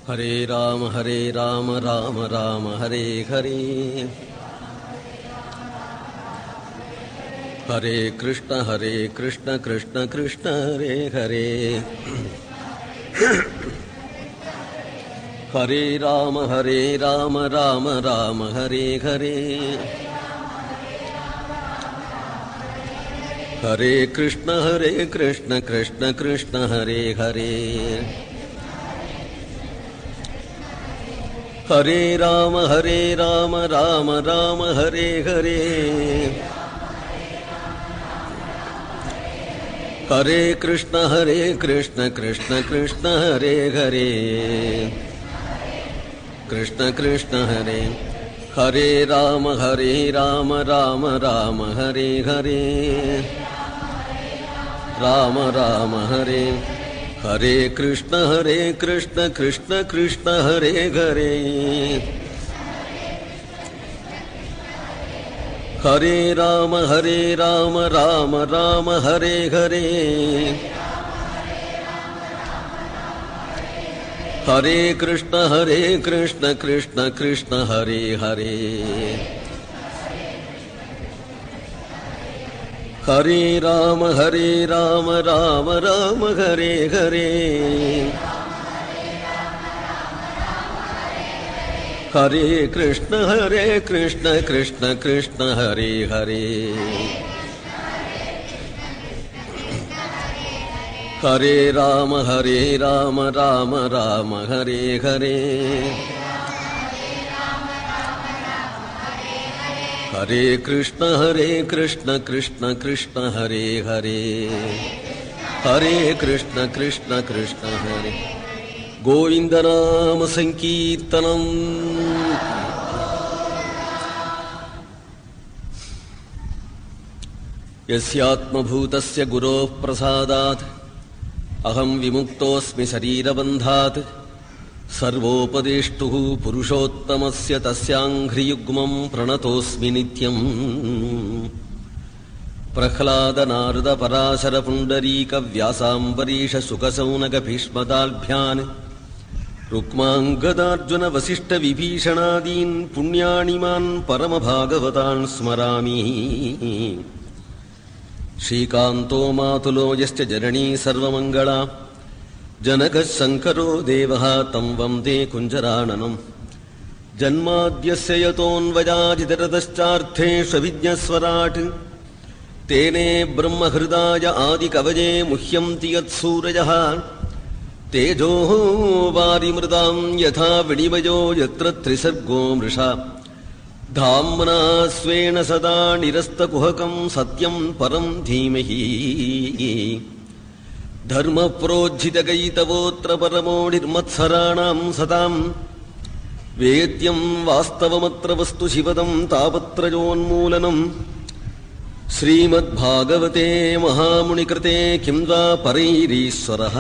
ஹரே ராம ராம ராம ஹரே ஹரே. ஹரே கிருஷ்ண கிருஷ்ண கிருஷ்ண ஹரே ஹரே. ஹரே ராம ராம ஹரே ஹரே. ஹரே கிருஷ்ண கிருஷ்ண கிருஷ்ண ஹரே ஹரே. ஹரே ராம ராம ஹரே ஹரே. ஹரே கிருஷ்ண கிருஷ்ண கிருஷ்ண ஹரே ஹரே. கிருஷ்ண கிருஷ்ண ஹரே. ஹரே ராம ராம ஹரே ஹரே. ராம ராம ஹரே. ஹரே கிருஷ்ண கிருஷ்ண கிருஷ்ண ஹரே ஹரே. ஹரே ராம ராம ஹரே ஹரே. ஹரே கிருஷ்ண கிருஷ்ண கிருஷ்ண ஹரே ஹரே. ஹரே ராம ராம ஹரே ஹரே. ஹரே கிருஷ்ண கிருஷ்ண கிருஷ்ண ஹரே ஹரே. ஹரே ராம ராம ஹரே ஹரே. ஹரே கிருஷ்ண கிருஷ்ண கிருஷ்ண ஹரே ஹரே. ஹரே கிருஷ்ண கிருஷ்ண ஹரே. கோவிந்த நாம சங்கீர்த்தனம். யஸ்யாத்மபூதஸ்ய குரோः பிரசாதாத் அஹம் விமுக்தோஸ்மி சரீரபந்தாத். சர்வோபதேஷ்டுः புருஷோத்தமஸ்ய தஸ்யாங்க்ரியுக்மம் பிரணதோஸ்மி நித்யம். பிரஹ்லாத நாரத பராசர புண்டரீக வியாசாம்பரீஷ சுகசௌனக பீஷ்மதால்பியான் ருக்மாங்கதார்ஜுன வசிஷ்ட விபீஷணாதீன் புண்ணியாணிமான் பரமபாகவதான் ஸ்மராமி. ஸ்ரீகாந்தோ மாதுலோ யஸ்ய ஜனனீ சர்வமங்களா ஜனகः சங்கரோ தேவः தம் வந்தே குஞ்சரானனம். ஜன்மாத்யஸ்ய யதோன்வயாதிதரதश्चार्थेष्वभिज्ञस्वराट् तेने ब्रह्महृदाय आदिकवये मुह्यन्ति यत्सूरयः. तेजो वारिमृतां यथा विनिमयो यत्र त्रिसर्गो मृषा. धाम्ना स्वेन सदा निरस्तकुहकं सत्यं परं धीमहि. धर्मप्रोज्झितगैतवोऽत्र परमो निर्मत्सराणां सतां. वेद्यं वास्तवमत्र वस्तु शिवदं तापत्रयोन्मूलनम्. श्रीमद्भागवते महामुनिकृते किं वा परैरीश्वरः.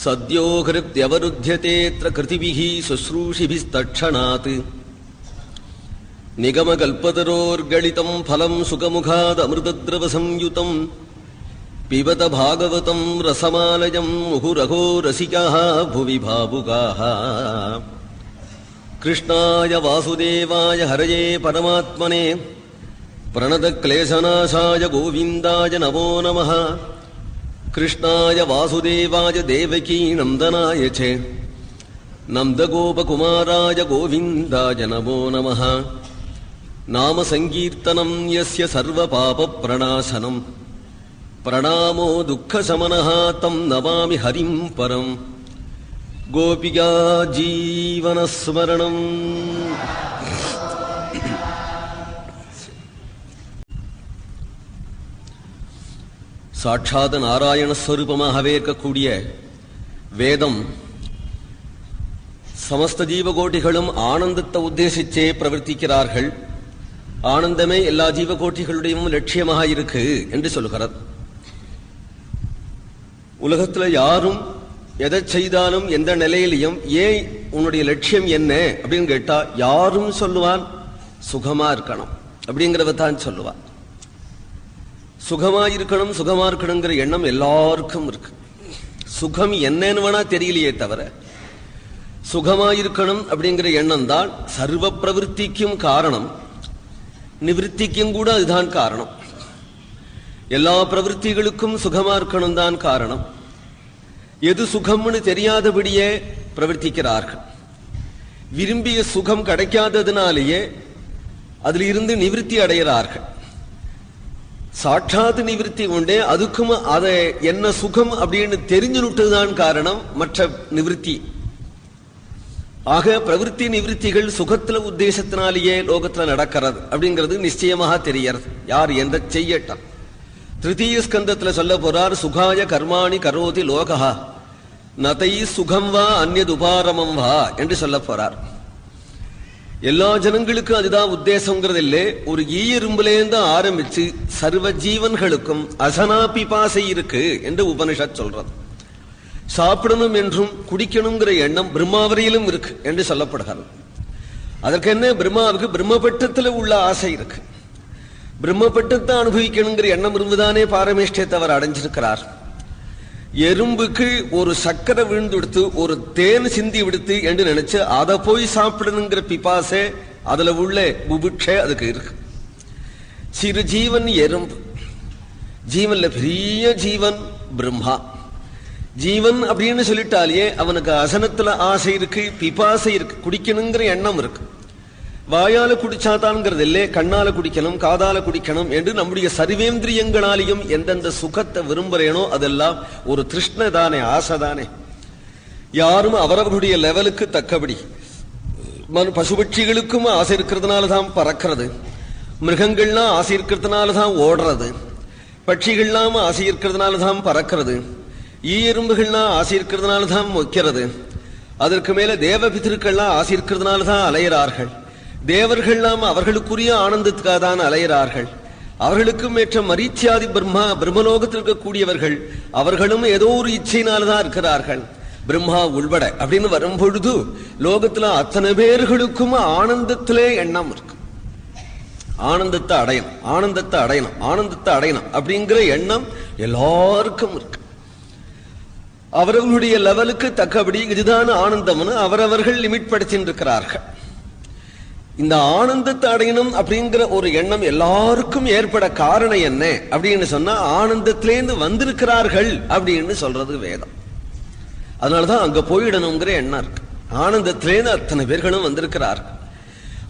सद्यो हृद्यवरुध्यतेऽत्र कृतिभिः शुश्रूषिभिस्तत्क्षणात्. निगमकल्पतरोर्गलितं फलं सुखमुखादमृतद्रवसंयुतं. पिबत भागवतं रसमालयं मुहुरहो रसिकाः भुवि भावुकाः. कृष्णाय वासुदेवाय हरये परमात्मने प्रणतक्लेशनाशाय गोविन्दाय नमो नमः. कृष्णाय वासुदेवाय देवकी नन्दनाय च नन्दगोपकुमाराय गोविन्दाय नमो नमः. नाम संकीर्तनं यस्य सर्वपापप्रणाशनं. प्रणामो दुःखशमनः तं नमामि हरिं परं. गोपिका जीवनस्मरणम्. சாட்சாத் நாராயணஸ்வரூபமாகவே இருக்கக்கூடிய வேதம் சமஸ்த ஜீவகோட்டிகளும் ஆனந்தத்தை உத்தேசிச்சே பிரவர்த்திக்கிறார்கள். ஆனந்தமே எல்லா ஜீவகோட்டிகளுடையும் லட்சியமாக இருக்கு என்று சொல்கிறார். உலகத்துல யாரும் எதை செய்தாலும் எந்த நிலையிலையும் ஏன் உன்னுடைய லட்சியம் என்ன அப்படின்னு கேட்டா யாரும் சொல்லுவான் சுகமா இருக்கணும் அப்படிங்கிறதான் சொல்லுவான். சுகமா இருக்கணுங்கிற எண்ணம் எல்லாருக்கும் இருக்கு. சுகம் என்னன்னு வேணா தெரியலையே தவிர சுகமாயிருக்கணும் அப்படிங்கிற எண்ணம் தான் சர்வ பிரவருத்திக்கும் காரணம், நிவிருத்திக்கும் கூட அதுதான் காரணம். எல்லா பிரவருத்திகளுக்கும் சுகமா இருக்கணும் தான் காரணம். எது சுகம்னு தெரியாதபடியே பிரவர்த்திக்கிறார்கள். விரும்பிய சுகம் கிடைக்காததுனாலேயே அதில் இருந்து நிவிருத்தி அடைகிறார்கள். சாட்சாத் நிவிருத்தி கொண்டே அதுக்கும் அதை என்ன சுகம் அப்படின்னு தெரிஞ்சுனுட்டுதான் காரணம், மற்ற நிவிருத்தி. ஆக பிரவருத்தி நிவிருத்திகள் சுகத்துல உத்தேசத்தினாலேயே லோகத்துல நடக்கிறது அப்படிங்கிறது நிச்சயமாக தெரியறது. யார் எந்த செய்யட்டான். திருத்தீய ஸ்கந்தத்துல சொல்ல போறார், சுகாய கர்மாணி கரோதி லோகா நதை சுகம் வா அந்நது உபாரமம் வா என்று சொல்ல போறார். எல்லா ஜனங்களுக்கும் அதுதான் உத்தேசங்கிறது இல்லை. ஒரு ஈயரும்புலேருந்து ஆரம்பிச்சு சர்வ ஜீவன்களுக்கும் அசனா பிபாசை இருக்கு என்று உபனிஷத் சொல்றது. சாப்பிடணும் என்றும் குடிக்கணுங்கிற எண்ணம் பிரம்மாவரையிலும் இருக்கு என்று சொல்லப்படுகிறது. அதற்கு என்ன, பிரம்மாவுக்கு பிரம்மபட்டத்தில் உள்ள ஆசை இருக்கு. பிரம்மபட்டத்தை அனுபவிக்கணுங்கிற எண்ணம் இருந்துதானே பாரமேஷ்டத்தை அவர் அடைஞ்சிருக்கிறார். எறும்புக்கு ஒரு சக்கரை விழுந்துடுத்து ஒரு தேன் சிந்தி விடுத்து என்று நினைச்சு அதை போய் சாப்பிடணுங்கிற பிபாசை அதுல உள்ள புபுட்சை அதுக்கு இருக்கு. சிறு ஜீவன் எறும்பு, ஜீவன்ல பெரிய ஜீவன் பிரம்மா. ஜீவன் அப்படின்னு சொல்லிட்டாலே அவனுக்கு அசனத்துல ஆசை இருக்கு, பிபாசை இருக்கு, குடிக்கணுங்கிற எண்ணம் இருக்கு. வாயால குடிச்சாதான்ங்கிறது இல்லை, கண்ணால குடிக்கணும், காதால குடிக்கணும் என்று நம்முடைய சர்வேந்திரியங்களாலையும் எந்தெந்த சுகத்தை விரும்புறேனோ அதெல்லாம் ஒரு திருஷ்ணை தானே, ஆசை தானே. யாரும் அவரவர்களுடைய லெவலுக்கு தக்கபடி. பசுபட்சிகளுக்கும் ஆசை இருக்கிறதுனாலதான் பறக்கிறது, மிருகங்கள்லாம் ஆசை இருக்கிறதுனாலதான் ஓடுறது, பட்சிகள்லாம் ஆசை இருக்கிறதுனாலதான் பறக்கிறது, ஈயெறும்புகள்லாம் ஆசை இருக்கிறதுனாலதான் மொக்கிறது. அதற்கு மேல தேவ பித்திருக்கள்லாம் ஆசை இருக்கிறதுனாலதான் அலையிறார்கள். தேவர்கள்லாம் அவர்களுக்குரிய ஆனந்தத்துக்காக தான் அலையிறார்கள். அவர்களுக்கும் ஏற்ற மரீச்சியாதி பிரம்மலோகத்தில் இருக்கக்கூடியவர்கள் அவர்களும் ஏதோ ஒரு இச்சையினால்தான் இருக்கிறார்கள், பிரம்மா உள்பட. அப்படின்னு வரும்பொழுது லோகத்துல அத்தனை பேர்களுக்கும் ஆனந்தத்திலே எண்ணம் இருக்கு. ஆனந்தத்தை அடையணும், ஆனந்தத்தை அடையணும், ஆனந்தத்தை அடையணும் அப்படிங்கிற எண்ணம் எல்லாருக்கும் இருக்கு. அவர்களுடைய லெவலுக்கு தக்கபடி இதுதான் ஆனந்தம்னு அவரவர்கள் லிமிட் படுத்தின்னு இருக்கிறார்கள். இந்த ஆனந்தத்தை அடையணும் அப்படிங்கிற ஒரு எண்ணம் எல்லாருக்கும் ஏற்பட காரணம் என்ன அப்படின்னு சொன்னா, ஆனந்தத்திலேருந்து வந்திருக்கிறார்கள் அப்படின்னு சொல்றது வேதம். அதனாலதான் அங்க போயிடணுங்கிற எண்ணம் இருக்கு. ஆனந்தத்திலேருந்து அத்தனை பேர்களும் வந்திருக்கிறார்கள்.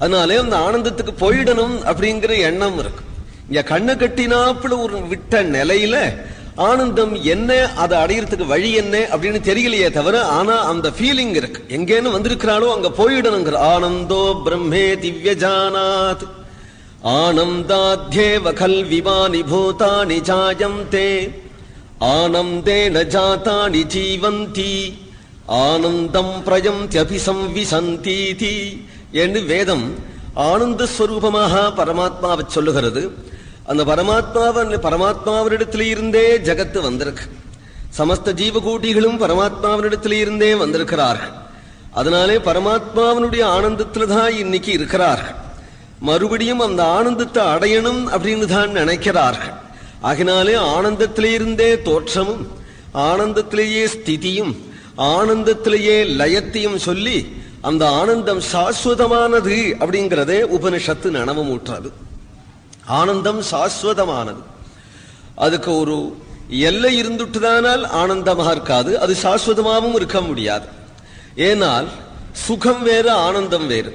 அதனாலே அந்த ஆனந்தத்துக்கு போயிடணும் அப்படிங்கிற எண்ணம் இருக்கு. இங்க கண்ணை கட்டினாப்புல ஒரு விட்ட நிலையில ஆனந்தம் என்ன, அதை அடையறதுக்கு வழி என்ன அப்படின்னு தெரியலையே தவிர, ஆனா அந்த ஃபீலிங் இருக்கு. எங்கேன்னு வந்திருக்கிறாளோ அங்க போயிடணுங்கிற. ஆனந்தோ பிரம்மே திவ்யஜானாத் ஆனந்தாத்யேவ கல்விமானி பூதானி ஜாயந்தே ஆனந்தேன ஜாதானி ஜீவந்தி ஆனந்தம் பிரயந்த்யபி சம்விசந்தீதி என்று வேதம் ஆனந்த ஸ்வரூபமாக பரமாத்மாவை சொல்லுகிறது. அந்த பரமாத்மாவினிடத்தில இருந்தே ஜகத்து வந்திருக்கு. சமஸ்த ஜீவகூட்டிகளும் பரமாத்மாவினிடத்தில இருந்தே வந்திருக்கிறார்கள். அதனாலே பரமாத்மாவினுடைய ஆனந்தத்துல தான் இன்னைக்கு இருக்கிறார்கள். மறுபடியும் அந்த ஆனந்தத்தை அடையணும் அப்படின்னு தான் நினைக்கிறார்கள். ஆகினாலே ஆனந்தத்திலிருந்தே தோற்றமும் ஆனந்தத்திலேயே ஸ்திதியும் ஆனந்தத்திலேயே லயத்தையும் சொல்லி அந்த ஆனந்தம் சாஸ்வதமானது அப்படிங்கிறதே உபனிஷத்து நனவமூற்றது. ஆனந்தம் சாஸ்வதமானது. அதுக்கு ஒரு எல்லை இருந்துட்டுதானால் ஆனந்தமாக இருக்காது, அது சாஸ்வதமாகவும் இருக்க முடியாது. ஏனால் சுகம் வேறு ஆனந்தம் வேறு.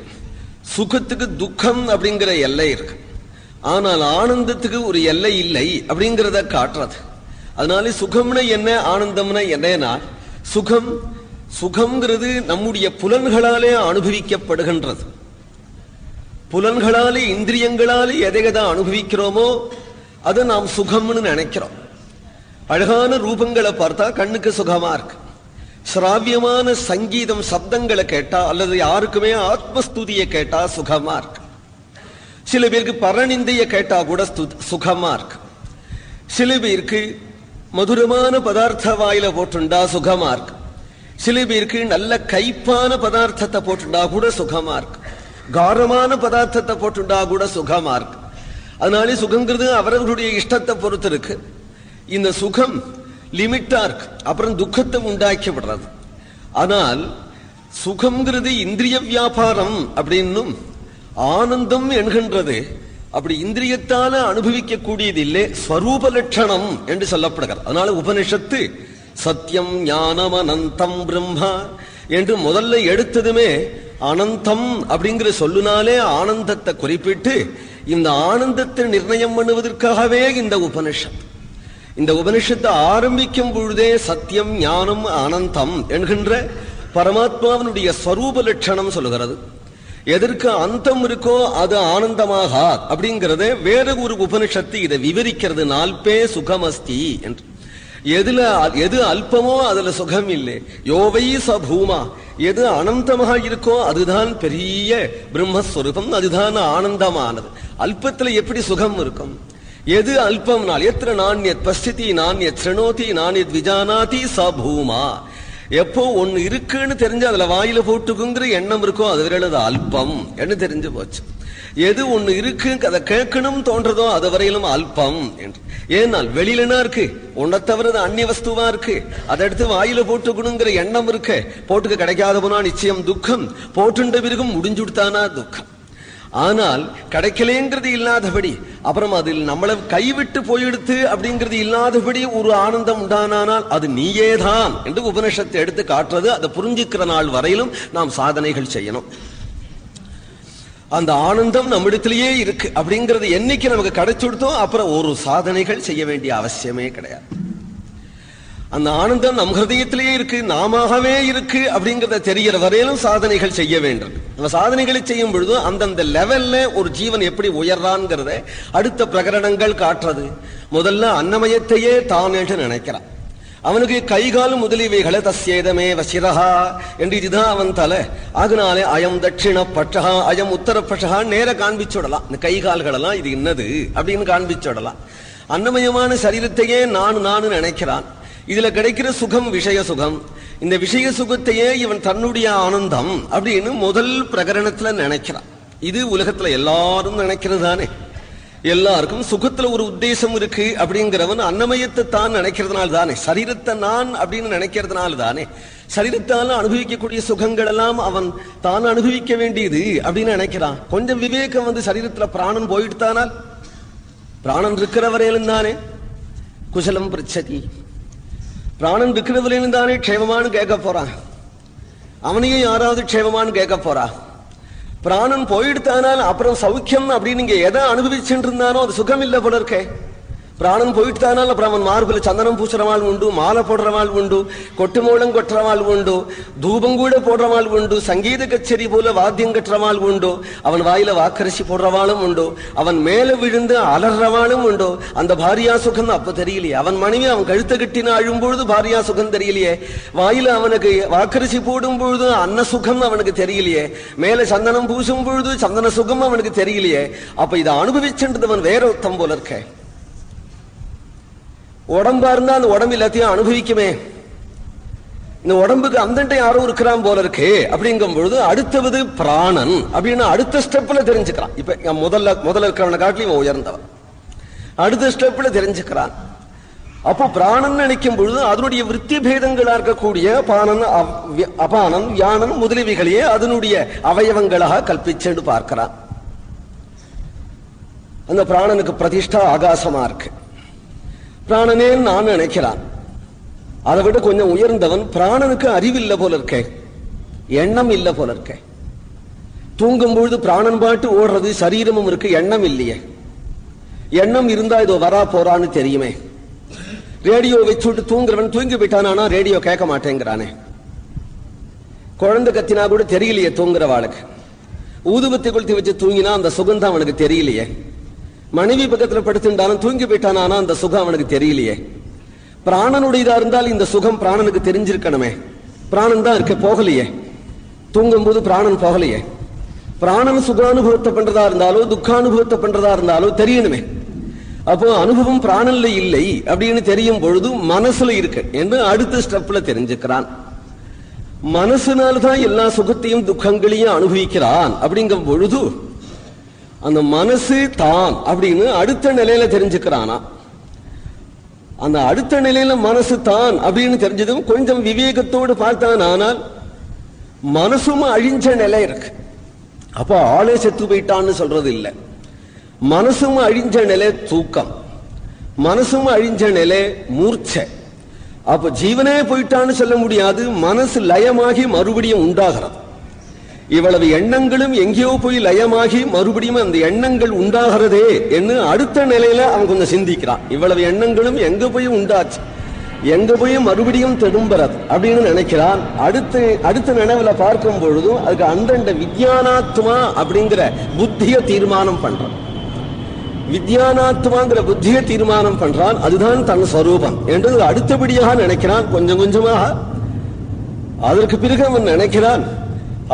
சுகத்துக்கு துக்கம் அப்படிங்கிற எல்லை இருக்கு, ஆனால் ஆனந்தத்துக்கு ஒரு எல்லை இல்லை அப்படிங்கிறத காட்டுறது. அதனால சுகம்னா என்ன, ஆனந்தம்னா என்னன்னா, சுகம்ங்கிறது நம்முடைய புலன்களாலே அனுபவிக்கப்படுகின்றது. புலன்களாலே இந்திரியங்களாலே எதை எதை அனுபவிக்கிறோமோ அதை நாம் சுகம்னு நினைக்கிறோம். அழகான ரூபங்களை பார்த்தா கண்ணுக்கு சுகமா இருக்கு. சிராவியமான சங்கீதம் சப்தங்களை கேட்டா அல்லது யாருக்குமே ஆத்மஸ்துதியை கேட்டா சுகமா இருக்கு. சில பேருக்கு பரநிந்தைய கேட்டா கூட சுகமா இருக்கு. சில பேருக்கு மதுரமான பதார்த்த வாயில போட்டுண்டா சுகமா இருக்கு. சில பேருக்கு நல்ல கைப்பான பதார்த்தத்தை போட்டுண்டா கூட சுகமா இருக்கு. காரமான பதார்த்தத்தை போட்டுண்டா கூட சுகமா இருக்கு. அதனால சுகங்கிறது அவரவர்களுடைய இஷ்டத்தை பொறுத்து இருக்கு. இந்த சுகம் லிமிட்டா இருக்கு, அப்புறம் துக்கத்தை உண்டாக்கி விடுறது. ஆனால் சுகம்ங்கிறது இந்திரிய வியாபாரம் அப்படின்னும் ஆனந்தம் என்கின்றது அப்படி இந்திரியத்தால அனுபவிக்க கூடியது இல்லை, ஸ்வரூப லட்சணம் என்று சொல்லப்படுகிறது. அதனால உபனிஷத்து சத்தியம் ஞானம் அனந்தம் பிரம்மா என்று முதல்ல எடுத்ததுமே அனந்தம் அப்படிங்கிற சொல்லுனாலே ஆனந்தத்தை குறிப்பிட்டு இந்த ஆனந்தத்தை நிர்ணயம் பண்ணுவதற்காகவே இந்த உபனிஷத்தை ஆரம்பிக்கும் பொழுதே சத்தியம் ஞானம் அனந்தம் என்கின்ற பரமாத்மாவினுடைய ஸ்வரூப லட்சணம் சொல்லுகிறது. எதற்கு அந்தம் இருக்கோ அது ஆனந்தமாக அப்படிங்கறத வேற ஒரு உபனிஷத்து இதை விவரிக்கிறது. நால்பே சுகமஸ்தி என்று. எது அல்பமோ அதுல சுகம் இல்லை. யோவை ச பூமா, எது அனந்தமாக இருக்கோ அதுதான் பெரிய பிரம்மஸ்வரூபம், அதுதான் ஆனந்தமானது. அல்பத்துல எப்படி சுகம் இருக்கும்? எது அல்பம்னால் எத்திர நாண்யத் பஸ்திதி நாண்யத் ஸ்ருணோதி நாண்யத் விஜானாதி ச பூமா. எப்போ ஒண்ணு இருக்குன்னு தெரிஞ்சு அதுல வாயில போட்டுக்குங்கிற எண்ணம் இருக்கோ அது வரையில அல்பம் என்று தெரிஞ்சு போச்சு. எது ஒண்ணு இருக்கு அதை கேட்கணும் தோன்றதோ அது வரையிலும் அல்பம் என்று. ஏனால் வெளியிலனா இருக்கு, உன்னை தவிர அந்நிய வஸ்துவா இருக்கு, அதை எடுத்து வாயில போட்டுக்கணுங்கிற எண்ணம் இருக்கு. போட்டுக்க கிடைக்காத போனா நிச்சயம் துக்கம், போட்டுண்ட பிறகும் முடிஞ்சுடுத்தானா துக்கம். ஆனால் கிடைக்கலேங்கிறது இல்லாதபடி, அப்புறம் அதில் நம்மளை கைவிட்டு போயிடுத்து அப்படிங்கிறது இல்லாதபடி ஒரு ஆனந்தம் உண்டானால் அது நீயேதான் என்று உபனிஷத்தை எடுத்து காட்டுறது. அதை புரிஞ்சுக்கிற நாள் வரையிலும் நாம் சாதனைகள் செய்யணும். அந்த ஆனந்தம் நம்மிடத்திலேயே இருக்கு அப்படிங்கிறது என்னைக்கு நமக்கு கிடைச்சுடுத்தோ அப்புறம் ஒரு சாதனைகள் செய்ய வேண்டிய அவசியமே கிடையாது. அந்த ஆனந்தம் நம் ஹிருதயத்திலேயே இருக்கு, நாமவே இருக்கு அப்படிங்கறத தெரிகிற வரையிலும் சாதனைகள் செய்ய வேண்டும். நம்ம சாதனைகளை செய்யும் பொழுது அந்தந்த லெவல்ல ஒரு ஜீவன் எப்படி உயர்றான்ங்கிறத அடுத்த பிரகரணங்கள் காட்டுறது. முதல்ல அன்னமயத்தையே தான் என்று நினைக்கிறான். அவனுக்கு கைகால் முதலியவைகளை தஸ்யேதமே வசிரஹா என்று இதுதான் அவன் தலை. அதனாலே அயம் தட்சிண பட்சா அயம் உத்தர பட்சா நேர காண்பிச்சுடலாம். இந்த கைகால்கள் எல்லாம் இது என்னது அப்படின்னு காண்பிச்சுடலாம். அன்னமயமான சரீரத்தையே நான் நினைக்கிறான். இதுல கிடைக்கிற சுகம் விஷய சுகம். இந்த விஷய சுகத்தையே இவன் தன்னுடைய ஆனந்தம் அப்படின்னு முதல் பிரகரணத்துல நினைக்கிறான். இது உலகத்துல எல்லாரும் நினைக்கிறது தானே. எல்லாருக்கும் சுகத்துல ஒரு உத்தேசம் இருக்கு அப்படிங்கிறவன் அன்னமயத்தை தான் நினைக்கிறதுனால தானே, சரீரத்தை நான் அப்படின்னு நினைக்கிறதுனால தானே சரீரத்தால அனுபவிக்கக்கூடிய சுகங்கள் எல்லாம் அவன் தான் அனுபவிக்க வேண்டியது அப்படின்னு நினைக்கிறான். கொஞ்சம் விவேகம் வந்து சரீரத்துல பிராணன் போயிட்டுத்தானால், பிராணன் இருக்கிற வரையிலும் தானே குசலம் பிரச்சதி, பிராணன் இருக்கிறவரையிலும் தானே க்ஷேமமானு கேட்க போறான். அவனையும் யாராவது க்ஷேமமானு கேட்க போறா? பிராணன் போயிடுத்தானால் அப்புறம் சௌக்கியம் அப்படின்னு நீங்க எதை அனுபவிச்சுட்டு இருந்தானோ அது சுகம் இல்லை போல இருக்கே. பிராணன் போயிட்டானால் அப்புறம் அவன் மார்புல சந்தனம் பூசுறவாள் உண்டு, மாலை போடுறவாள் உண்டு, கொட்டு மூலம் கொட்டுறவாள் உண்டு, தூபம் கூட போடுறவாள் உண்டு, சங்கீத கச்சேரி போல வாத்தியம் கட்டுறவாள் உண்டு, அவன் வாயில வாக்கரிசி போடுறவாளும் உண்டு, அவன் மேல விழுந்து அலறவாளும் உண்டு. அந்த பாரியா சுகம் அப்ப தெரியலையே. அவன் மனைவி அவன் கழுத்த கட்டின அழும்பொழுது பாரியா சுகம் தெரியலையே. வாயில அவனுக்கு வாக்கரிசி போடும் பொழுது அன்ன சுகம் அவனுக்கு தெரியலையே. மேல சந்தனம் பூசும் பொழுது சந்தன சுகம் அவனுக்கு தெரியலையே. அப்ப இதை அனுபவிச்சுன்றவன் வேற ஒருத்தம் போல இருக்க. உடம்பா இருந்தா அந்த உடம்பு எல்லாத்தையும் அனுபவிக்குமே. இந்த உடம்புக்கு அந்தண்டை யாரோ இருக்கிறான் போல இருக்கு அப்படிங்கும் பொழுது அடுத்தது பிராணன் அப்படின்னு அடுத்த ஸ்டெப்ல தெரிஞ்சுக்கிறான். இப்ப முதல்ல இருக்கிறவனை காட்டிலும் உயர்ந்தவன் அடுத்த ஸ்டெப்ல தெரிஞ்சுக்கிறான். அப்போ பிராணன் நினைக்கும் பொழுது அதனுடைய விருத்தி பேதங்களா இருக்கக்கூடிய பானன் அபானன் யானன் முதலியவைகளையே அதனுடைய அவயவங்களாக கல்பிச்சுன்னு பார்க்கிறான். அந்த பிராணனுக்கு பிரதிஷ்டா ஆகாசமா இருக்கு. பிராணனே நான் நினைக்கிறான். அதை விட கொஞ்சம் உயர்ந்தவன் பிராணனுக்கு அறிவில்லை போல இருக்க, எண்ணம் இல்லை போல இருக்க. தூங்கும் பொழுது பிராணன் பாட்டு ஓடுறது, சரீரமும் இருக்கு, எண்ணம் இல்லையே. எண்ணம் இருந்தா இதோ வரா போறான்னு தெரியுமே. ரேடியோ வச்சுட்டு தூங்குறவன் தூங்கி போயிட்டானா ரேடியோ கேட்க மாட்டேங்கிறானே. குழந்தை கத்தினா கூட தெரியலையே தூங்குறவாளுக்கு. ஊதுபத்தி கொளுத்தி வச்சு தூங்கினா அந்த சுகந்தம் அவனுக்கு தெரியலையே. மனைவி பக்கத்துல படுத்துட்டாலும் தூங்கி போயிட்டானா அந்த சுகம் அவனுக்கு தெரியலையே. பிராணனுடையதா இருந்தால் இந்த சுகம் பிராணனுக்கு தெரிஞ்சிருக்கணுமே. பிராணன் தான் இருக்க, போகலையே. தூங்கும் போது பிராணன் போகலையே. பிராணன் சுகானுபவத்தை பண்றதா இருந்தாலோ துக்கானுபவத்தை பண்றதா இருந்தாலோ தெரியணுமே. அப்போ அனுபவம் பிராணன்ல இல்லை அப்படின்னு தெரியும் பொழுது மனசுல இருக்கு என்று அடுத்த ஸ்டெப்ல தெரிஞ்சுக்கிறான். மனசுனால்தான் எல்லா சுகத்தையும் துக்கங்களையும் அனுபவிக்கிறான் அப்படிங்கும் பொழுது அந்த மனசு தான் அப்படின்னு அடுத்த நிலையில தெரிஞ்சுக்கிறானா. அந்த அடுத்த நிலையில மனசு தான் அப்படின்னு தெரிஞ்சதும் கொஞ்சம் விவேகத்தோடு பார்த்தான். ஆனால் மனசும் அழிஞ்ச நிலை இருக்கு. அப்போ ஆளே செத்து போயிட்டான்னு சொல்றது இல்லை. மனசும் அழிஞ்ச நிலை தூக்கம், மனசும் அழிஞ்ச நிலை மூர்ச்சை. அப்ப ஜீவனே போயிட்டான்னு சொல்ல முடியாது. மனசு லயமாகி மறுபடியும் உண்டாகிறது. இவ்வளவு எண்ணங்களும் எங்கேயோ போய் லயமாகி மறுபடியும் அந்த எண்ணங்கள் உண்டாகிறதே என்று அடுத்த நிலையில அவன் கொஞ்சம் சிந்திக்கிறான். இவ்வளவு எண்ணங்களும் எங்க போய் உண்டாச்சு, எங்க போய் மறுபடியும் திரும்புறது அப்படின்னு நினைக்கிறான். அடுத்த நினைவுல பார்க்கும் பொழுதும் அதுக்கு அந்தண்ட வித்யானாத்மா அப்படிங்கிற புத்திய தீர்மானம் பண்றான். வித்யானாத்மாங்கிற புத்திய தீர்மானம் பண்றான். அதுதான் தன் ஸ்வரூபம் என்று அடுத்தபடியாக நினைக்கிறான். கொஞ்சம் கொஞ்சமாக அதற்கு பிறகு அவன் நினைக்கிறான்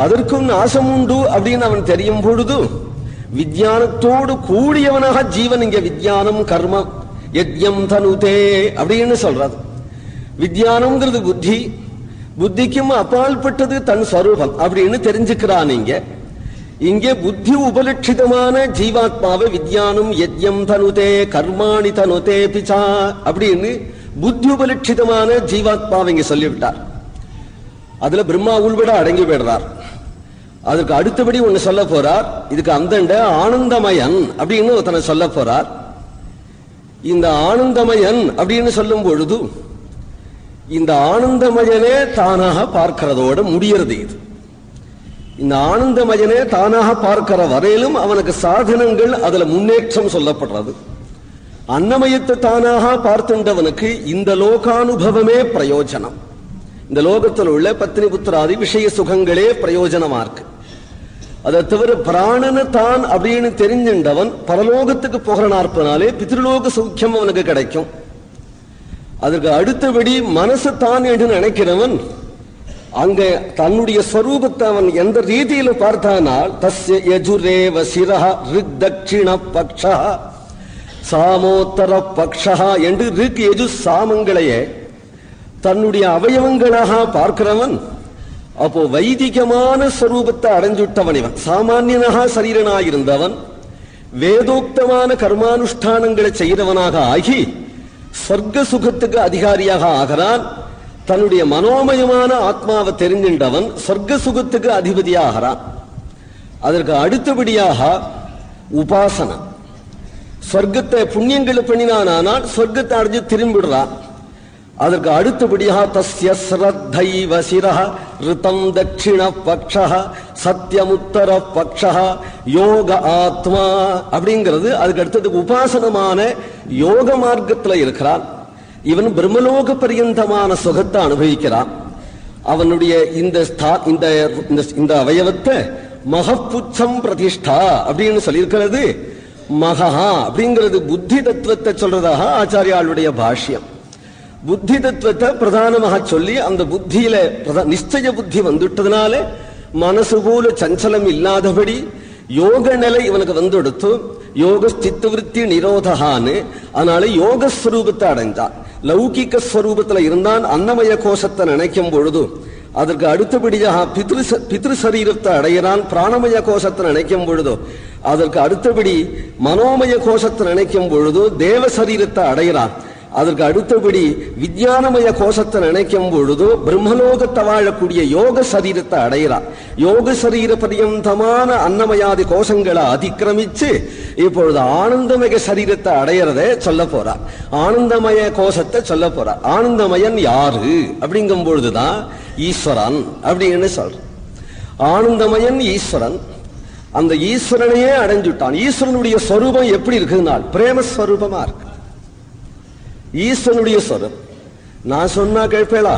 அதற்கும் நாசம் உண்டு அப்படின்னு அவன் தெரியும் பொழுது வித்யானத்தோடு கூடியவனாக ஜீவன் இங்க வித்யானம் கர்மம் யஜ்யம் தனுதே அப்படின்னு சொல்றது. வித்யானம்ங்கிறது புத்தி, புத்திக்கும் அப்பால்பட்டது தன் ஸ்வரூபம் அப்படின்னு தெரிஞ்சுக்கிறான். இங்கே புத்தி உபலட்சிதமான ஜீவாத்மாவை வித்யானம் யஜ்யம் தனுதே கர்மாணி தனுதே பிச்சா அப்படின்னு புத்தி உபலட்சிதமான ஜீவாத்மாவை இங்க சொல்லிவிட்டார். அதுல பிரம்மா உள்பட அடங்கி போயிடுறார். அதுக்கு அடுத்தபடி ஒண்ணு சொல்ல போறார். இதுக்கு அந்தண்ட ஆனந்தமயன் அப்படின்னு ஒருத்தனை சொல்ல போறார். இந்த ஆனந்தமயன் அப்படின்னு சொல்லும் பொழுது இந்த ஆனந்தமயனே தானாக பார்க்கிறதோட முடியறது. இது இந்த ஆனந்தமயனே தானாக பார்க்கிற வரையிலும் அவனுக்கு சாதனங்கள் அதுல முன்னேற்றம் சொல்லப்படுறது. அன்னமயத்தை தானாக பார்த்துண்டவனுக்கு இந்த லோகானுபவமே பிரயோஜனம். இந்த லோகத்தில் உள்ள பத்னி புத்திராதி விஷய சுகங்களே பிரயோஜனமா இருக்கு. அதை தவிர பிராணன தான் அப்படின்னு தெரிஞ்சின்றவன் பரலோகத்துக்கு போகிறனார்ப்பனாலே பித்ருலோக சௌக்கியம் அவனுக்கு கிடைக்கும். அதற்கு அடுத்தபடி மனசு தான் என்று நினைக்கிறவன் அங்க தன்னுடைய ஸ்வரூபத்தை அவன் எந்த ரீதியில பார்த்தானால் தஸ்ய யஜுரேவ சிரஹ ரிக் தட்சிண பக்ஷா சாமோத்தர பக்ஷா என்று ரிக் யஜு சாமங்களையே தன்னுடைய அவயவங்களாக பார்க்கிறவன் அப்போ வைதிகமான ஸ்வரூபத்தை அடைஞ்சுட்டவன். இவன் சாமானியனாக சரீரனாயிருந்தவன் வேதோக்தமான கர்மானுஷ்டானங்களை செய்கிறவனாக ஆகி சொர்க்க சுகத்துக்கு அதிகாரியாக ஆகிறான். தன்னுடைய மனோமயமான ஆத்மாவை தெரிஞ்சின்றவன் சொர்க்க சுகத்துக்கு அதிபதியாகிறான். அதற்கு அடுத்தபடியாக உபாசனை. சொர்க்கத்தை புண்ணியங்களை பண்ணினானால் சொர்க்கத்தை அடைஞ்சு திரும்பிடுறான். அதற்கு அடுத்தபடியாக தஸ்ய ஸ்ரத்தைவ சிரஹ ரிதம் தட்சிண பக்ஷஹ சத்யமுத்தர பக்ஷஹ யோக ஆத்மா அப்படிங்கிறது. அதுக்கு அடுத்தது உபாசனமான யோக மார்க்கத்துல இருக்கிறான். இவன் பிரம்மலோக பரியந்தமான சுகத்தை அனுபவிக்கிறான். அவனுடைய இந்த அவயவத்தை மகப்புச்சம் பிரதிஷ்டா அப்படின்னு சொல்லியிருக்கிறது. மகா அப்படிங்கிறது புத்தி தத்துவத்தை சொல்றதாக ஆச்சாரியாளுடைய பாஷ்யம். புத்தி தத்துவத்தை பிரதானமாக சொல்லி அந்த புத்தியில நிச்சய புத்தி வந்துட்டதுனால மனசு போல சஞ்சலம் இல்லாதபடி யோக நிலை இவனுக்கு வந்துடுத்து. யோக சித்தவிருத்தி நிரோதகான்னு அதனால யோக ஸ்வரூபத்தை அடைஞ்சான். லௌகிக ஸ்வரூபத்துல இருந்தான். அன்னமய கோஷத்தை நினைக்கும் பொழுது அதற்கு அடுத்தபடியாக பித்ரு சரீரத்தை அடைகிறான். பிராணமய கோஷத்தை நினைக்கும் பொழுதோ அதற்கு அடுத்தபடி மனோமய கோஷத்தை நினைக்கும் பொழுது தேவ சரீரத்தை அடைகிறான். அதற்கு அடுத்தபடி விஞ்ஞானமய கோஷத்தை நினைக்கும் பொழுது பிரம்மலோகத்தை வாழக்கூடிய யோக சரீரத்தை அடைகிறான். யோக சரீர பரியந்தமான அன்னமயாதி கோஷங்களை அதிக்கிரமிச்சு இப்பொழுது ஆனந்தமய சரீரத்தை அடையிறத சொல்ல போறார். ஆனந்தமய கோஷத்தை சொல்ல போறார். ஆனந்தமயன் யாரு அப்படிங்கும் பொழுதுதான் ஈஸ்வரன் அப்படின்னு சொல்ற. ஆனந்தமயன் ஈஸ்வரன். அந்த ஈஸ்வரனையே அடைஞ்சுட்டான். ஈஸ்வரனுடைய ஸ்வரூபம் எப்படி இருக்குதுனால் பிரேமஸ்வரூபமா இருக்கு. ஈஸ்வரனுடைய ஸ்வரம் நான் சொன்னா கேட்பேளா?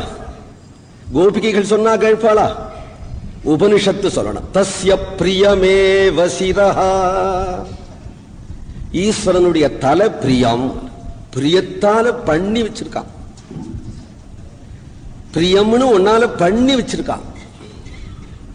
கோபிகைகள் சொன்னா கேட்பாளா? உபனிஷத்து சொல்லணும். தஸ்ய பிரியமேவ சிரஹா. ஈஸ்வரனுடைய தலை பிரியம். பிரியத்தால பண்ணி வச்சிருக்கான். பிரியம்னு ஒன்னால பண்ணி வச்சிருக்கான்.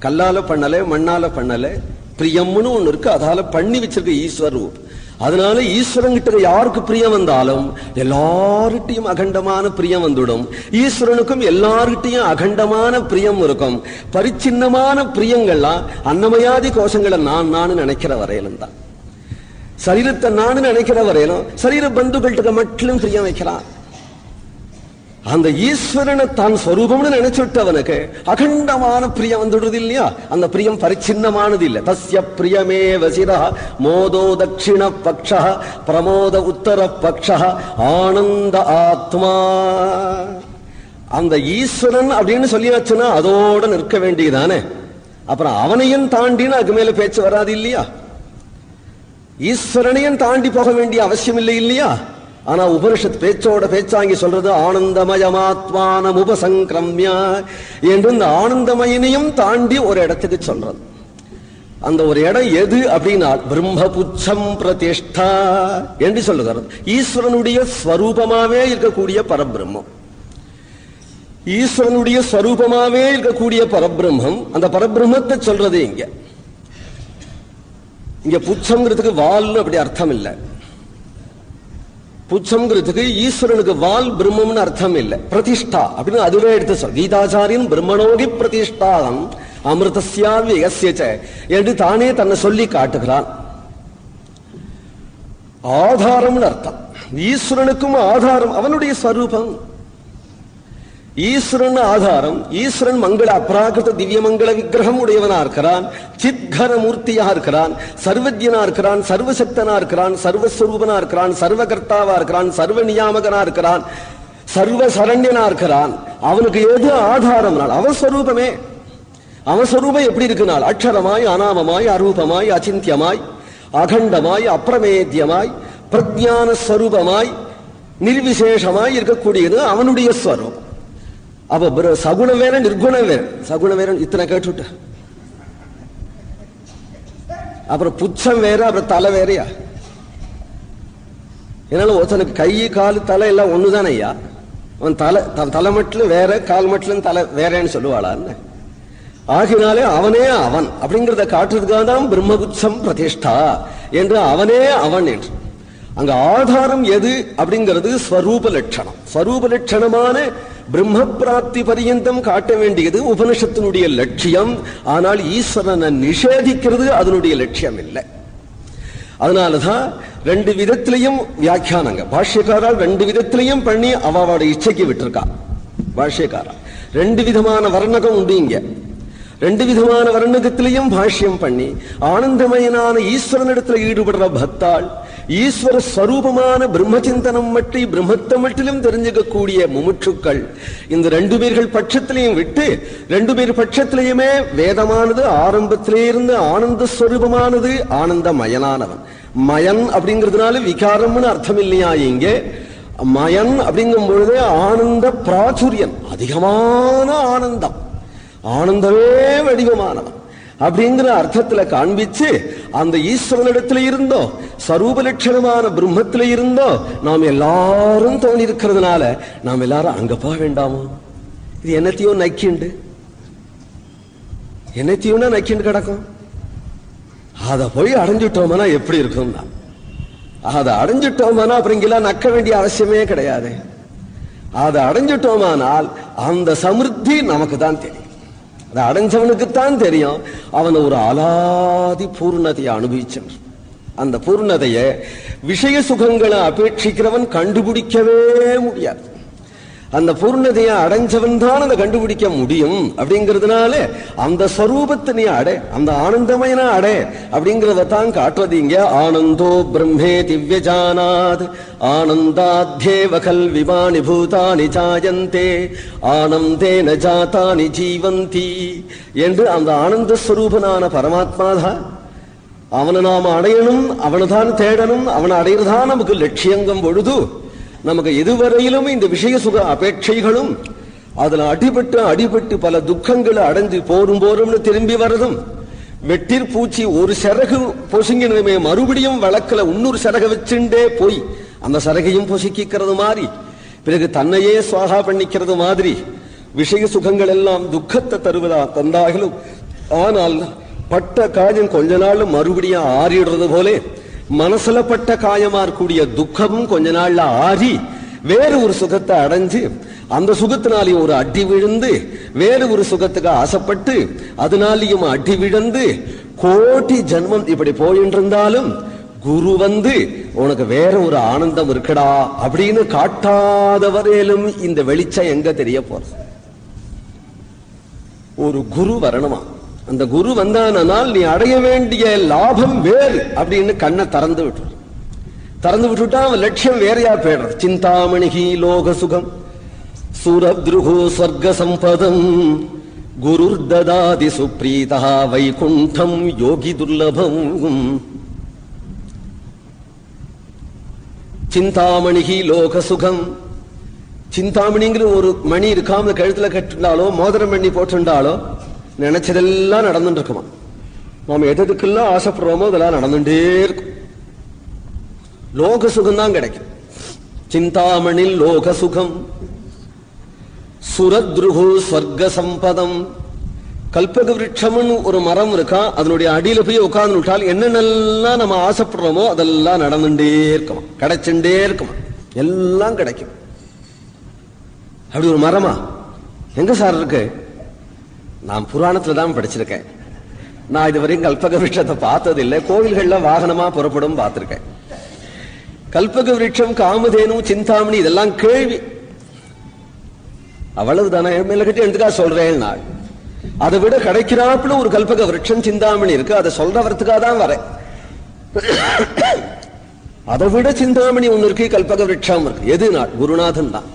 கல்லால பண்ணல, மண்ணால பண்ணல. பிரியம்னு ஒண்ணு இருக்கு, அதால பண்ணி வச்சிருக்க ஈஸ்வரூப். அதனால ஈஸ்வரங்கிட்ட யாருக்கு பிரியம் வந்தாலும் எல்லார்கிட்டையும் அகண்டமான பிரியம் வந்துடும். ஈஸ்வரனுக்கும் எல்லார்கிட்டையும் அகண்டமான பிரியம் இருக்கும். பரிச்சின்னமான பிரியங்கள்லாம் அன்னமயாதி கோஷங்களை நான் நினைக்கிற வரையிலும் தான். சரீரத்தை நான் நினைக்கிற வரையிலும் சரீர பந்துகள்கிட்ட மட்டும் பிரியம் வைக்கிறான். அந்த ஈஸ்வரனை தான் ஸ்வரூபம்னு நினைச்சுட்டவனுக்கு அகண்டமான பிரியம் வந்துடுறது இல்லையா? அந்த பிரியம் பரிச்சின்னமானது இல்லை. தஸ்ய பிரியமே வசிரா மோதோ தட்சிண பக்ஷ பிரமோத உத்தர பக்ஷ ஆனந்த ஆத்மா. அந்த ஈஸ்வரன் அப்படின்னு சொல்லியாச்சுன்னா அதோட நிற்க வேண்டியதானே. அப்புறம் அவனையும் தாண்டின்னு அதுக்கு மேல பேச்சு வராது இல்லையா? ஈஸ்வரனையும் தாண்டி போக வேண்டிய அவசியம் இல்லை இல்லையா? ஆனா உபனிஷத் பேச்சோட பேச்சாங்கி சொல்றது ஆனந்தமயமாத்மானம் உபசங்கிரம்ய என்று இந்த ஆனந்தமயனையும் தாண்டி ஒரு இடத்துக்கு சொல்றது. அந்த ஒரு இடம் எது அப்படின்னா பிரம்மபுச்சம் பிரதிஷ்டா என்று சொல்லுகிறது. ஈஸ்வரனுடைய ஸ்வரூபமாவே இருக்கக்கூடிய பரபிரம்மம், ஈஸ்வரனுடைய ஸ்வரூபமாவே இருக்கக்கூடிய பரபிரம்மம். அந்த பரபிரம்மத்தை சொல்றது இங்க புச்சம்ங்கிறதுக்கு வால்னு அப்படி அர்த்தம் இல்லை. புச்சம்ங்கிறதுக்கு ஈஸ்வரனுக்கு வால் பிரம்மம்னு அர்த்தம் இல்லை. பிரதிஷ்டா அப்படின்னு அதுவே எடுத்து சொல். கீதாச்சாரியன் பிரம்மணோகி பிரதிஷ்டாகம் அமிர்தஸ்யா வியஸ்ய என்று தானே தன்னை சொல்லி காட்டுகிறான். ஆதாரம்னு அர்த்தம். ஈஸ்வரனுக்கும் ஆதாரம் அவனுடைய ஸ்வரூபம். ஈஸ்வரன் ஆதாரம். ஈஸ்வரன் மங்கள அப்ராகிருத திவ்ய மங்கள விக்கிரகம் உடையவனா இருக்கிறான், சித்கர மூர்த்தியா இருக்கிறான், சர்வஜனா இருக்கிறான், சர்வசக்தனா இருக்கிறான், சர்வஸ்வரூபனா இருக்கிறான், சர்வகர்த்தாவா இருக்கிறான், சர்வ நியாமகனா இருக்கிறான், சர்வ சரண்யனா இருக்கிறான். அவனுக்கு எது ஆதாரம்? அவன் ஸ்வரூபமே. அவன் ஸ்வரூபம் எப்படி இருக்குனால் அக்ஷரமாய் அநாமமாய் அரூபமாய் அச்சிந்தியமாய் அகண்டமாய் அப்பிரமேத்தியமாய் பிரஜான ஸ்வரூபமாய் நிர்விசேஷமாய் இருக்கக்கூடியது அவனுடைய ஸ்வரூபம். அப்ப சகுணம் வேற நிர்குணம் வேற. சகுணம் வேற இத்தனை கேட்டுட்ட. அப்புறம் புச்சம் வேற, அப்புறம் தலை வேறையா? என்னால ஒருத்தனுக்கு கை கால் தலை எல்லாம் ஒண்ணுதானே ஐயா. அவன் தலை மட்டும் வேற, கால் மட்டும் தலை வேறன்னு சொல்லுவாளான்னு. ஆகினாலே அவனே அவன் அப்படிங்கிறத காட்டுறதுக்காக தான் பிரம்மபுச்சம் பிரதிஷ்டா என்று அவனே அவன் என்று. அங்க ஆதாரம் எது அப்படிங்கிறது ஸ்வரூப லட்சணம். ஸ்வரூப லட்சணமான பிரம்ம பிராப்தி பரியந்தம் காட்ட வேண்டியது உபனிஷத்தினுடைய லட்சியம். ஆனால் ஈஸ்வரனை நிஷேதிக்கிறது அதனுடைய லட்சியம் இல்லை. அதனாலதான் ரெண்டு விதத்திலையும் வியாக்கியானங்க பாஷ்யக்காரால் ரெண்டு விதத்திலையும் பண்ணி அவளோட இச்சைக்கு விட்டுருக்கா. பாஷ்யக்காரா ரெண்டு விதமான வர்ணகம் உண்டு. இங்க ரெண்டு விதமான வர்ணகத்திலையும் பாஷ்யம் பண்ணி ஆனந்தமயனான ஈஸ்வரனிடத்துல ஈடுபடுற பக்தாள், ஈஸ்வர ஸ்வரூபமான பிரம்மச்சிந்தனம் மட்டி பிரம்மத்தை மட்டிலும் தெரிஞ்சுக்கக்கூடிய முமுட்சுக்கள் இந்த ரெண்டு பேர்கள் பட்சத்திலையும் விட்டு, ரெண்டு பேர் பட்சத்திலையுமே வேதமானது ஆரம்பத்திலே இருந்து ஆனந்த ஸ்வரூபமானது, ஆனந்தமயனானவன். மயன் அப்படிங்கிறதுனால விகாரம்னு அர்த்தம் இல்லையா? இங்கே மயன் அப்படிங்கும் பொழுது ஆனந்த பிராச்சுரியன், அதிகமான ஆனந்தம், ஆனந்தமே வடிவமானவன் அப்படிங்கிற அர்த்தத்துல காண்பிச்சு அந்த ஈஸ்வரனிடத்துல இருந்தோ ஸ்வரூப லட்சணமான பிரம்மத்தில இருந்தோ நாம் எல்லாரும் தோணி இருக்கிறதுனால நாம் எல்லாரும் அங்க போக வேண்டாமோ? இது என்னத்தையோ நக்கிண்டு, என்னத்தையோனா நக்கிண்டு கிடக்கும். அதை போய் அடைஞ்சிட்டோம்னா எப்படி இருக்கும்? அதை அடைஞ்சிட்டோம்னா அப்புறம் இங்கெல்லாம் நக்க வேண்டிய அவசியமே கிடையாது. அதை அடைஞ்சிட்டோமானால் அந்த சமிருத்தி நமக்கு தான் தெரியும். அதை அடைஞ்சவனுக்குத்தான் தெரியும். அவன் ஒரு அலாதி பூர்ணதையை அனுபவிச்சவன். அந்த பூர்ணதையை விஷய சுகங்களை அபேட்சிக்கிறவன் கண்டுபிடிக்கவே முடியாது. அந்த பூர்ணதையை அடைஞ்சவன் தான் அதை கண்டுபிடிக்க முடியும். அப்படிங்கிறதுனால அந்த ஸ்வரூபத்தை நீ அடை, அந்த ஆனந்தமயனா அடை அப்படிங்கிறதான் காட்டுறது இங்க. ஆனந்தோ பிரம்மே திவ்யஜானாத் ஆனந்தாத்யேவ கல்விமானி பூதானி ஜாயந்தே ஆனந்தேன ஜாதானி ஜீவந்தி என்று அந்த ஆனந்த ஸ்வரூபனான பரமாத்மாதான். அவனை நாம அடையணும், அவனைதான் தேடணும். அவனை அடையிறதான் நமக்கு லட்சியங்கும் பொழுது நமக்கு எதுவரையிலும் இந்த விஷய சுக அபேட்சைகளும் அதுல அடிபட்டு பல துக்கங்களை அடைஞ்சு போரும்னு திரும்பி வரதும், வெட்டிற்பூச்சி ஒரு சிறகு பொசுங்கினதுமே மறுபடியும் வழக்கில் இன்னொரு சிறக வச்சுட்டே போய் அந்த சிறகையும் பொசுக்கிக்கிறது மாதிரி, பிறகு தன்னையே சுவாகா பண்ணிக்கிறது மாதிரி விஷய சுகங்கள் எல்லாம் துக்கத்தை தந்தாலும், ஆனால் பட்ட காயம் கொஞ்ச நாள் மறுபடியும் ஆறிடுறது போலே மனசுல பட்ட காயமா இருக்கக்கூடிய துக்கமும் கொஞ்ச நாள்ல ஆறி வேறு ஒரு சுகத்தை அடைஞ்சு, அந்த சுகத்தினாலேயும் ஒரு அடி விழுந்து வேறு ஒரு சுகத்துக்கு ஆசைப்பட்டு அதனாலேயும் அடி விழுந்து கோடி ஜன்மம் இப்படி போயிட்டு இருந்தாலும் குரு வந்து உனக்கு வேற ஒரு ஆனந்தம் இருக்குடா அப்படின்னு காட்டாத வரையிலும் இந்த வெளிச்சம் எங்க தெரிய போறது? ஒரு குரு வரணுமா? அந்த குரு வந்தானால் நீ அடைய வேண்டிய லாபம் வேறு அப்படின்னு கண்ணை திறந்து விட்டுட்டா அவன் லட்சியம் வேறையா போயிடுறது. சிந்தாமணிகி லோக சுகம் சூரத்ருகு ஸ்வர்க சம்பதம் குருர் ததாதி சுப்ரீதா வைகுண்டம் யோகி துர்லபம். சிந்தாமணிகி லோக சுகம். சிந்தாமணிங்கிற ஒரு மணி இருக்காம கழுத்துல கட்டுண்டாலோ மோதிரம் பண்ணி போட்டுண்டாலோ நினைச்சதெல்லாம் நடந்துட்டு இருக்குமா. நாம எதுக்கெல்லாம் ஆசைப்படுறோமோ அதெல்லாம் நடந்துட்டே இருக்கும். லோக சுகம் தான் கிடைக்கும். சிந்தாமணி லோக சுகம் சுரத்ருகு ஸ்வர்க சம்பதம். கல்பக விருட்சம்னு ஒரு மரம் இருக்கா, அதனுடைய அடியில போய் உட்கார்ந்து விட்டால் என்னென்னலாம் நம்ம ஆசைப்படுறோமோ அதெல்லாம் நடந்துட்டே இருக்குமா, கிடைச்சுட்டே இருக்குமா, எல்லாம் கிடைக்கும். அப்படி ஒரு மரமா எங்க சார் இருக்கு? நான் புராணத்துல தான் படிச்சிருக்கேன். நான் இதுவரையும் கல்பக விருட்சத்தை பார்த்தது இல்லை. கோவில்கள்ல வாகனமா புறப்படும் பார்த்திருக்கேன். கல்பக விருட்சம், காமதேனு, சிந்தாமணி இதெல்லாம் கேள்வி. அவ்வளவுதானே மேல கட்டி எடுத்துக்கா சொல்றேன். நான் அதை விட கிடைக்கிறாப்புல ஒரு கல்பக விருட்சம் சிந்தாமணி இருக்கு. அதை சொல்றவர்த்துக்காக தான் வரேன். அதை விட சிந்தாமணி ஒண்ணு இருக்கு, கல்பக விருட்சம் இருக்கு. எது? நாள் குருநாதன் தான்.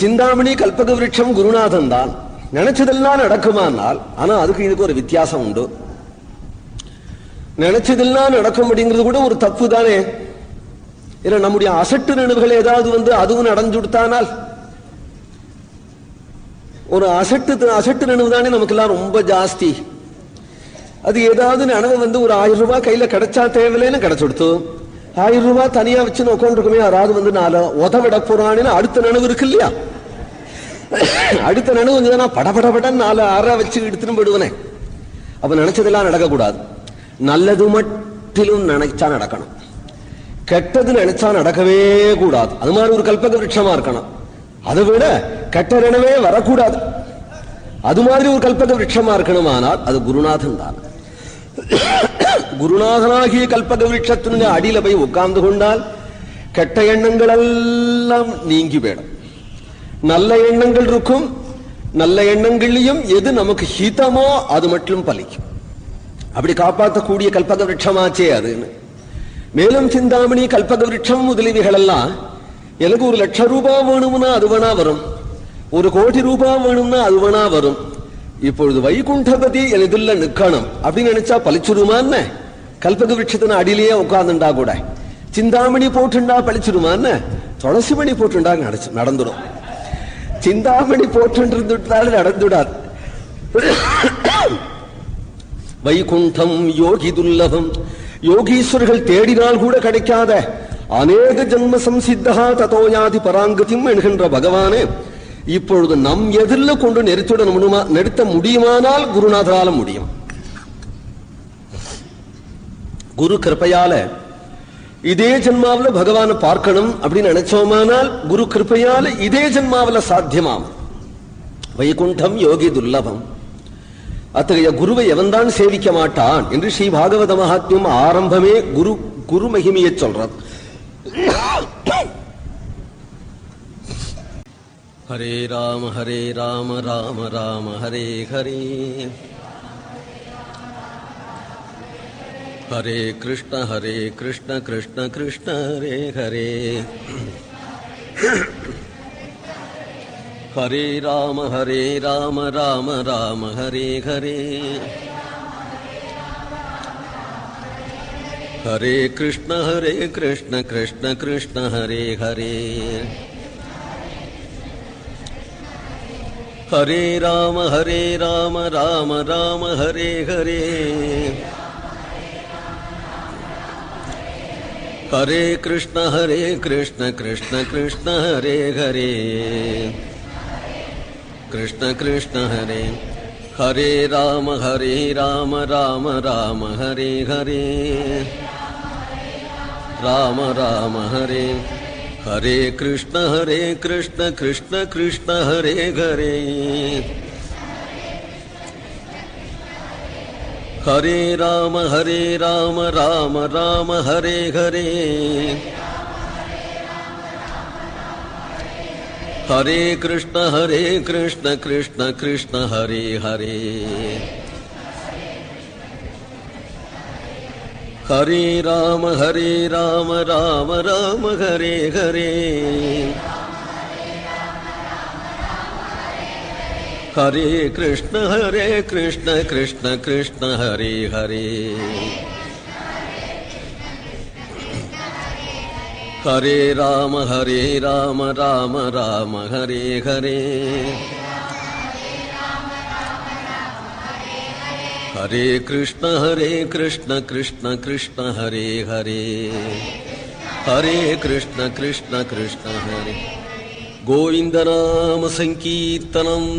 சிந்தாமணி கல்பக விருட்சம் குருநாதன் தான். நினைச்சதெல்லாம் நடக்குமானால், ஆனா அதுக்கு இதுக்கு ஒரு வித்தியாசம் உண்டு. நினைச்சதெல்லாம் நடக்கும் அப்படிங்கிறது கூட ஒரு தப்பு தானே. இல்ல நம்முடைய அசட்டு நினைவுகள் ஏதாவது அதுவும் நடந்து கொடுத்தானால், ஒரு அசட்டு நினைவு தானே நமக்கு எல்லாம் ரொம்ப ஜாஸ்தி. அது ஏதாவது நினைவு ஒரு 1000 ரூபாய் கையில கிடைச்சா தேவையில்லைன்னு கிடைச்சு கொடுத்து 1000 ரூபாய் தனியா வச்சு உட்காந்துருக்குமே, யாராவது 4 உதவிட போறான்னு அடுத்த நினைவு இருக்கு இல்லையா? அடுத்த நினைவு நான் படபடபட 4 6 வச்சு எடுத்துன்னு போயிடுவனே. அப்ப நினைச்சதெல்லாம் நடக்கக்கூடாது. நல்லது மட்டிலும் நினைச்சா நடக்கணும், கெட்டது நினைச்சா நடக்கவே கூடாது. அது மாதிரி ஒரு கல்பக விருட்சமா இருக்கணும். அதை விட கெட்ட நினைவே வரக்கூடாது. அது மாதிரி ஒரு கல்பக விருட்சமா இருக்கணுமானால் அது குருநாதன் தான். குருநாதனாகிய கல்பக விருட்சத்தினுடைய அடியில போய் உட்கார்ந்து கொண்டால் கெட்ட எண்ணங்கள் எல்லாம் நீங்கி போயிடும். நல்ல எண்ணங்கள் இருக்கும். நல்ல எண்ணங்களையும் எது நமக்கு ஹிதமோ அது மட்டும் பலிக்கும். அப்படி காப்பாற்றக்கூடிய கல்பக விருட்சமாச்சே அதுன்னு. மேலும் சிந்தாமணி கல்பக விருட்சம் முதலியவைகள் எல்லாம் எனக்கு 1,00,000 ரூபாய் வேணும்னா அது வேணா வரும், 1,00,00,000 ரூபாய் வேணும்னா அது வேணா வரும். இப்பொழுது வைகுண்டபதி எதில் நிக்கணும் அப்படின்னு நினைச்சா பழிச்சுடுமான்னு? கல்பக விருட்சத்தின் அடியிலேயே உட்கார்ந்துண்டா கூட சிந்தாமணி போட்டுண்டா பழிச்சுடுமான்னு? துளசி மணி போட்டுண்டா நடந்துடும். சிந்தாமணி போட்டுருந்துட்டாலும் நடந்துடாது. வைகுண்டம் யோகி துர்லபம். யோகீஸ்வர்கள் தேடினால் கூட கிடைக்காத அநேக ஜன்ம சம்சித்தா ததோயாதி பராங்கதிம் என்கின்ற பகவானே இப்பொழுது நம் எதிரில் கொண்டு நிறுத்த முடியுமானால் குருநாதரால முடியும். குரு கிருப்பையால இதே ஜன்மாவில பகவானை பார்க்கணும் அப்படின்னு நினைச்சோமானால் குரு கிருப்பையால இதே ஜன்மாவில சாத்தியமாம். வைகுண்டம் யோகி துர்லபம். அத்தகைய குருவை எவன்தான் சேவிக்க மாட்டான் என்று ஸ்ரீ பாகவத மகாத்மியம் ஆரம்பமே குரு மகிமையை சொல்றது. ஹரே ராம ராம ராம ஹரே ஹரே, ஹரே கிருஷ்ண கிருஷ்ண கிருஷ்ண ஹரே ஹரே, ஹரே ராம ராம ராம ஹரே ஹரே, ஹரே கிருஷ்ண கிருஷ்ண கிருஷ்ண ஹரே ஹரே, ஹரே ராம ராம ராம ஹரே ஹரே, ஹரே கிருஷ்ண கிருஷ்ண கிருஷ்ண ஹரே ஹரே, கிருஷ்ண கிருஷ்ண ஹரே, ஹரே ராம ராம ராம ஹரே ஹரே, ராம ராம ஹரே, ஹரே கிருஷ்ண கிருஷ்ண கிருஷ்ண ஹரே ஹரே, ஹரே ராம ராம ராம ஹரே ஹரே, ஹரே கிருஷ்ண கிருஷ்ண கிருஷ்ண ஹரே ஹரே, ஹரே ராம ராம ராம ஹரே ஹரே, ஹரே கிருஷ்ண கிருஷ்ண கிருஷ்ண ஹரே ஹரே, ஹரே ராம ராம ராம ஹரே ஹரே, ஹரே கிருஷ்ண கிருஷ்ண கிருஷ்ண ஹரே ஹரே, ஹரே கிருஷ்ண கிருஷ்ண ஹரே. கோவிந்த நாம சங்கீர்த்தனம்.